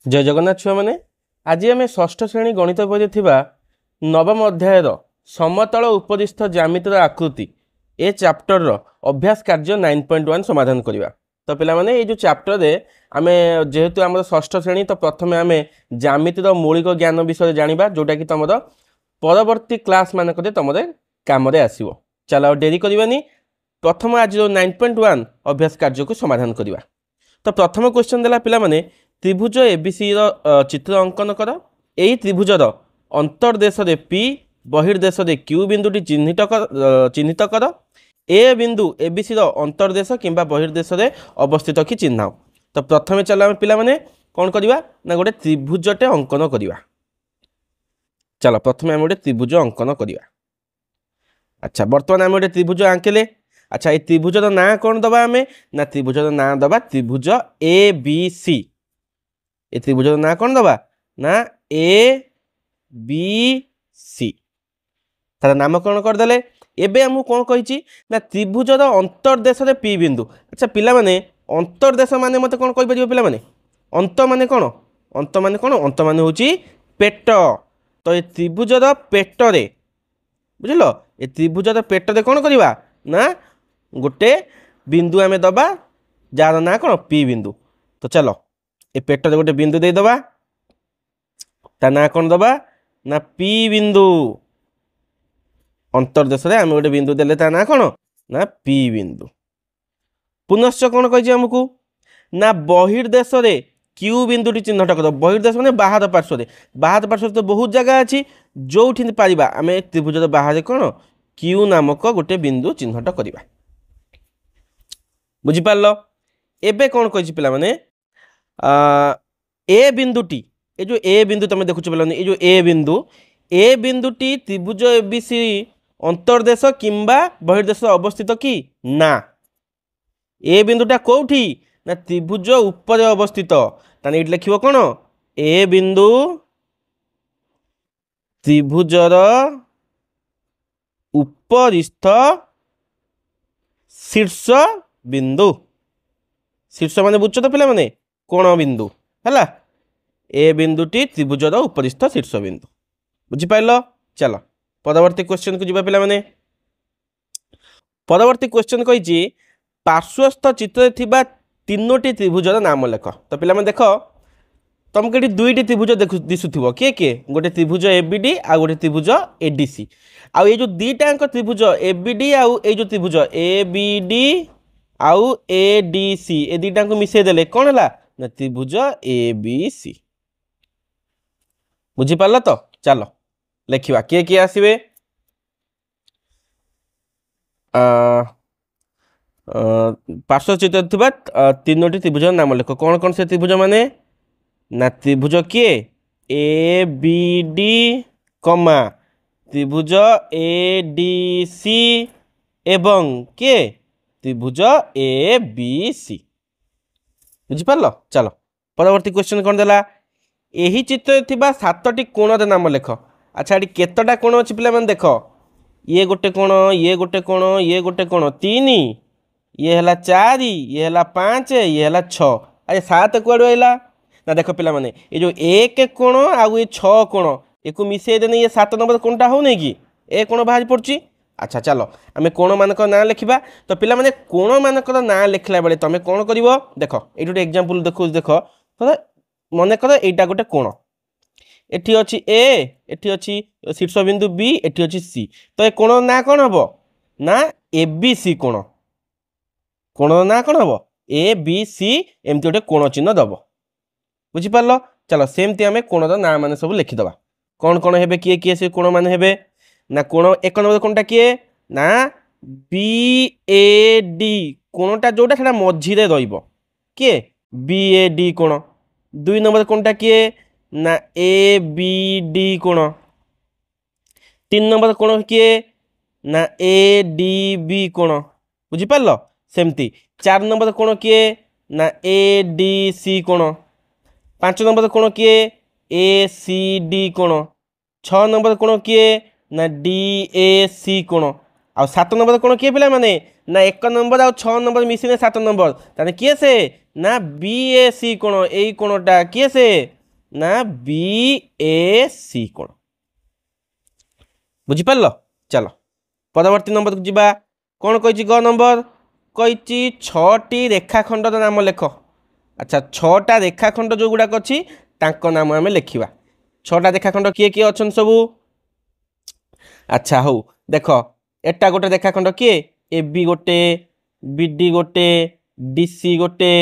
जय जगन्नाथ छुआ मैंने आज आम षष्ठ श्रेणी गणित बही थी नवम अध्यायर समतल उपदिष्ट ज्यामितिर आकृति ए चैप्टर अभ्यास कार्य 9.1 समाधान करवा। तो पे जो चैप्टर आम जेहेतु आम षष्ठ श्रेणी तो प्रथम आम ज्यामितिर मौलिक ज्ञान विषय जाना जोटा कि तुम परवर्ती क्लास मानक तुम कम आसो। चलो डेरी करवानी प्रथम आज जो 9.1 अभ्यास कार्य को समाधान करवा। तो प्रथम क्वेश्चन देला पिला माने त्रिभुज एबीसी चित्र अंकन कर। यही त्रिभुजर अंतर्देश पी बहिर्देश क्यू बिंदुटी चिन्हित कर। ए बिंदु एबीसी अंतर्देश किंबा बहिर्देश अवस्थित कि चिन्ह। तो प्रथम चलो आम पिला माने कौन करवा ना गोटे त्रिभुजटे अंकन करवा। चलो प्रथम आम गोटे त्रिभुज अंकन करवा। अच्छा बर्तमान आम गोटे त्रिभुज आंकिले। अच्छा ये त्रिभुजर ना कौन दबा आम ना त्रिभुजर ना दबा त्रिभुज ए बी सी। ये त्रिभुजर ना कौन दबा ना ए बी सी तार नामकरण करदे। एबे आमको कौन कही ना त्रिभुजर अंतर्देश पी बिंदु। अच्छा पिला माने अंतर्देश माने मत कौन कह पिला माने अंत माने कौन अंत माने कौन अंत माने होची पेट। तो ये त्रिभुजर पेटरे बुझल ये त्रिभुजर पेटरे कौन करवा ना गोटे बिंदु आम दबा जार ना कौन पी बिंदु। तो चलो ये पेटर गोटे बिंदु दे दबा ता ना कौन दबा ना पी बिंदु। अंतर्देश आम गोटे बिंदु देले ता ना कौन ना पी बिंदु। पुनश्च कौन कही आमको ना बहिर्देश क्यू बिंदुटी चिन्हट कर। बहिर्देश मैंने बाहर पार्श्व तो बहुत जगह अच्छी जो पारिबा आम त्रिभुजर बाहर कौन क्यू नामक गोटे बिंदु चिन्हट करवा। बुझिपार एबे कौन कही पिला माने ए बिंदुटी ये जो ए बिंदु तुम देखुच पे ये जो ए बिंदुटी त्रिभुज एबीसी अंतर्देश किंबा बहिर्देश अवस्थित कि ना। ए बिंदुटा कौटी ना त्रिभुज ऊपर अवस्थित। ताने ये लिखिबो कौन ए बिंदु त्रिभुजर उपरिस्थ शीर्ष बिंदु। शीर्ष माने बुझ तो पिला माने कोण बिंदु है। ए बिंदुटी त्रिभुजर उपरिस्थ शीर्ष बिंदु। बुझिपार। चलो परवर्ती क्वेश्चन को जीवा पिला माने। परवर्ती क्वेश्चन कही पार्श्वस्थ चित्र थिबा तीनोटी त्रिभुजर नाम लेख। तो पिला माने देख तुमको ये दुईटी त्रिभुज दिशुथिबो किए किए गोटे त्रिभुज एबीडी आ गोटे त्रिभुज एडीसी। आ ये जो दीटा त्रिभुज एबीडी आउ ये जो त्रिभुज एबीडी आउ एडीसी ए दीटा को मिसई देले कौन है ना त्रिभुज एबीसी। बुझिपार। तो चलो लिखा किए किए आसवे पार्श्वचित्र थिबा तीनोटी त्रिभुज नाम लेख। कौन कौन से त्रिभुज माने ना त्रिभुज किए ए बी डी कमा त्रिभुज ए डी सी एवं किए त्रिभुज ए बी सी। बुझिपार। चलो परवर्ती क्वेश्चन कौन देला यही चित्र थिबा सातटी कोणर नाम लेख। अच्छा ये केतटा कोण अच्छी पिला माने देख ये गोटे कोण ये गोटे कोण ये गोटे कोण 3 ये है 4 ये है 5 ये है 6। अरे 7 कुआड़ू आइला ना देख पिला माने ये जो 1 कोण आउ ये 6 कोण एक मिसई देने ये 7 नंबर कोणटा हो नहीं कि ए कोण बाहर पड़ी। अच्छा चलो आम कोण मानक ना लिखा। तो पिला माने कोण मानक ना लिखला बेले तुम कौन कर देख ये गोटे एग्जांपल देखो देख तो मन कर एटा गोटे कोण एठी अच्छी ए एठी अच्छी शीर्ष बिंदु बी एठी अच्छी सी। तो ये कोण ना कौन हम ना ए बी सी कोण कोण ना कौन हम ए बी सी एमती गोटे कोण चिन्ह दब। बुझिपार। चलो सेमती आम कोणर ना मान सब लिखिदबा कौन कौन हे किए किए से कोण मान हे ना कोण 1 नंबर कोणटा किए ना बी ए डी कोणटा जोटा सेटा मझिरे रहिबो किए बी ए डी कोण। 2 नंबर कोणटा किए ना ए बी डी कोण। 3 नंबर कोण किए ना ए डी बी कोण। बुझिपार। सेमती 4 नंबर कोण किए ना ए डी सी कोण। 5 नंबर कोण किए ए सी डी कोण। 6 नंबर कोण किए ना डी ए सी कोण। आ 7 नंबर कोण किए पिला माने ना 1 नंबर आ 6 नंबर मिसिने 7 नंबर ताने किए से ना बी ए सी कोण। यही कोणटा किए से ना बी ए सी कोण बुझिपार चलो परवर्ती नंबर को जीवा कौन कही ग नंबर कही 6टी रेखाखंडर नाम लेख अच्छा 6टा रेखाखंड जो गुड़ाक अच्छी नाम आम लिखा 6टा रेखाखंड किए किए अच्छा सबू अच्छा हौ देख एटा गोटे रेखाखंड किए ए बी गोटे बी डी गोटे डी सी गोटे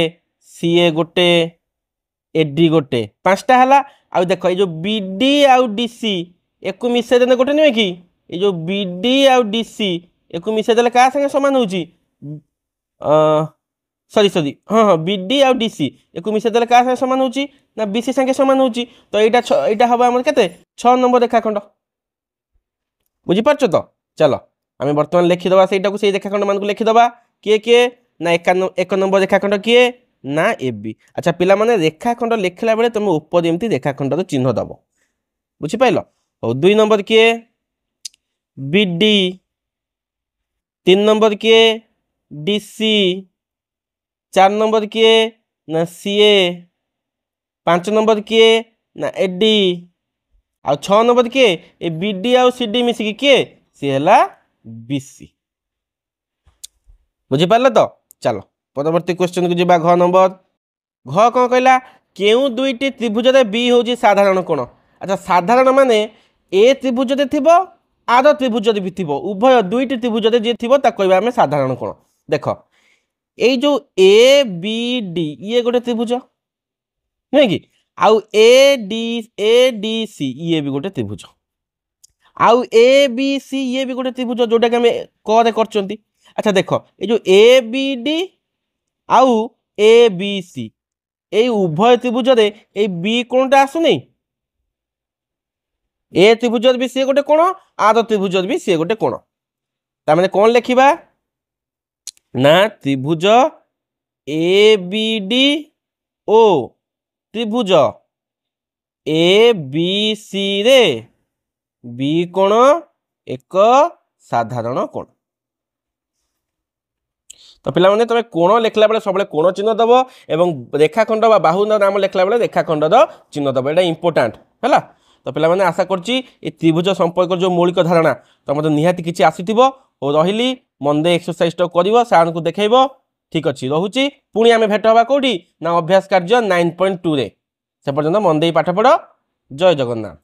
सी ए गोटे ए डी गोटे 5टा है आ देख ये जो बी डी आउ डी सी एक मिसई देने गोटे नुहे कि ये जो बी डी आउ डी सी एक मिसई देले क्या संगे सामान होची सॉरी सॉरी हाँ हाँ बी डी आउ डी सी एक मिसई देले क्या संगे सामान होची ना बी सी संगे सामान होची तो यहाँ हम आम के 6 नंबर रेखाखंड बुझीपार तो चलो आम बर्तमान लिखिदे से रेखाखंड मान को लिखिदे किए किए ना एक नंबर रेखाखंड किए ना ए बी अच्छा पिला माने रेखाखंड लिखला बेले तुम ऊपर एमती रेखाखंड चिन्ह दब बुझीपाल हो 2 नंबर किए बी डी 3 नंबर किए डी सी 4 नंबर किए ना सी ए 5 नंबर किए ना ए डी आ 6 नंबर किए ए बी डी आउ सी डी मिसिकी किए सी है बी सी बुझीपार तो चलो परवर्ती क्वेश्चन को जीवा घ नंबर घ कौन कहला केउ दुईटी त्रिभुज बी हूँ साधारण कोण अच्छा साधारण माने ए त्रिभुज थी आर त्रिभुज भी थी उभय दुईटी त्रिभुज जी थी कहवा आम साधारण कोण देख ये जो ए बी डी ये गोटे त्रिभुज नुहे कि आउ ए डी सी ये भी गोटे त्रिभुज आउ ए बी सी ये भी गोटे त्रिभुज जोटा कि आम करे कर अच्छा देख ये जो ए बी डी आउ ए बी सी ये उभय त्रिभुज ये बी कोणटा आसुनी ए त्रिभुज भी सी गोटे कोण आर त्रिभुज भी सी गोटे कोण तार कौन लिखा ना त्रिभुज ए बी डी ओ त्रिभुज ए बी सी रे बी कोण एक साधारण कोण तो पिला माने तुम कोण लिखला बेले सब कोण चिन्ह दब एवं रेखाखंड बा बाहु नाम लिखला बेले रेखाखंड चिन्ह दब एटा इंपोर्टाट है तो पिला माने आशा करछि ए त्रिभुज संपर्क जो मौलिक धारणा तुम तो निहाती किछि आसीथिबो ओ रहिली मन दे एक्सरसाइज तो करिवो सार को देखैबो ठीक अछि रहूची पुणी आमे भेट हबा कोठी ना अभ्यास कार्य 9.2 रे से पर्यंत मन दे पाठ पढ़ जय जगन्नाथ।